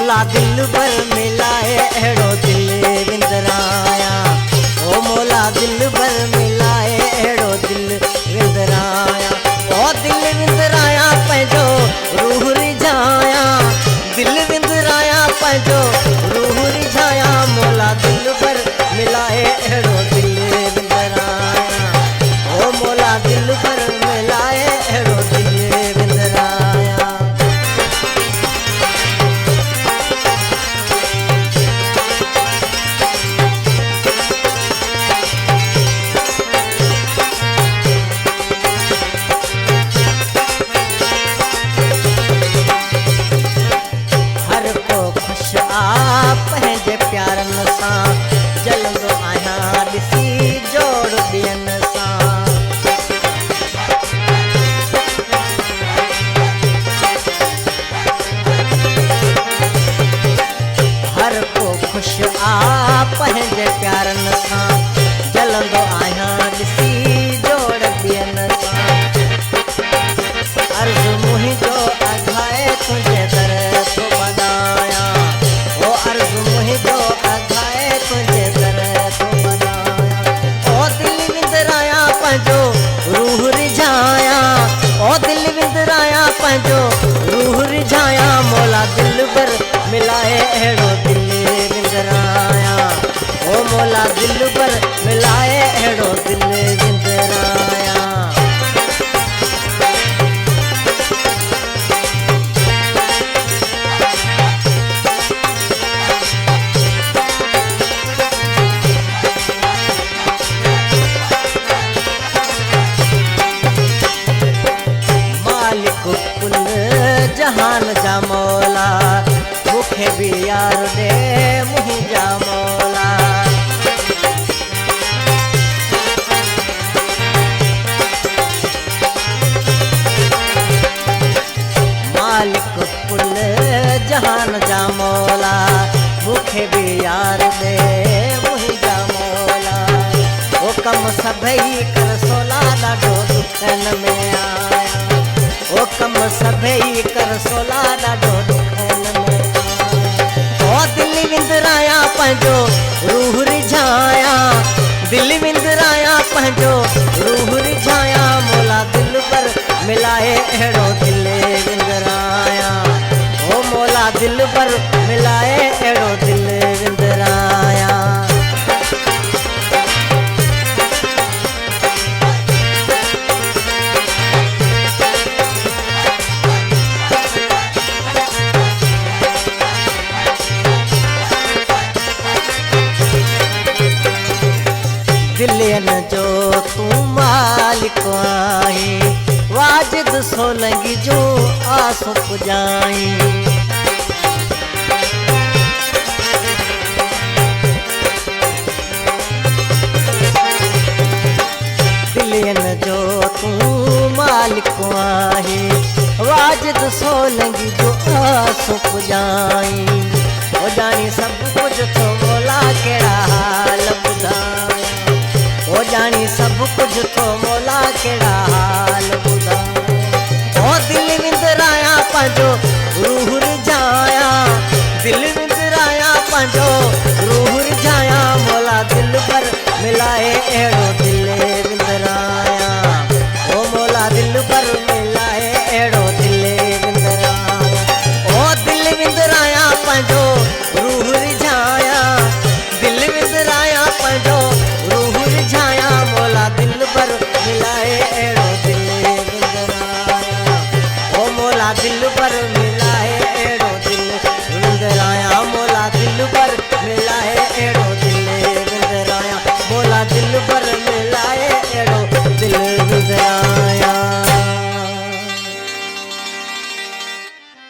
मोला दिल भर मिलाए अहिड़ो दिल विंदराया। ओ मोला दिल भर मिलाए अहिड़ो दिल विंदराया। ओ दिल विंदराया पंहिंजो रूह रिझाया। दिल विंदराया पंहिंजो रूह रिझाया। मोला दिल भर मिलाए अहिड़ो दिल विंदराया। ओ मोला दिल भर मिलाए अहिड़ो दिल विंदराया। हर को खुश आ पंहिंजे प्यारनि सां जलंदो आहियां ॾिसी जोड़ ॿियनि सां। हर को खुश आ पंहिंजे प्यारनि सां जलंदो आहियां ॾिसी जोड़ ॿियनि सां। अर्ज़ु मुंहिंजो अघाए तुंहिंजे दर थो वधाया। ओ अर्ज़ु मुंहिंजो अघाए तुंहिंजे दर थो वधाया। ओ दिल विंदराया पंहिंजो रूह रिझाया। ओ दिल विंदराया पंहिंजो रूह रिझाया। मोला दिल भर मिलाए अहिड़ो दिल विंदराया। ओ मोला दिल भर मिलाए अहिड़ो दिल विंदराया। मालिक कुल जहान जा मौला मूंखे बि यार दे मुंहिंजा मौला। मालिक कुल जहान जा मौला मूंखे बि यार दे मुंहिंजा मौला। ओ कम सभई कर सोला ॾाढो ॾुखनि में आया। ओ कम सभई कर सोला ॾाढो ॾुखनि में आया। ओ दिल विंदराया पंहिंजो रूह रिझाया। दिल विंदराया पंहिंजो रूह रिझाया। मोला दिल भर मिलाए अहिड़ो दिल विंदराया। ओ मोला दिल भर मिलाए अहिड़ो दिल विंदराया। दिलियन जो तूं मालिक आहीं वाजिद सोलंगी जो आसूं पुॼाई। दिलियन जो तूं मालिक आहीं वाजिद सोलंगी जो आसूं पुॼाई। ओ ॼाणी सभु कुझु थो मोला कहिड़ा हाल ॿुधाया। ओ ॼाणी सभु कुझु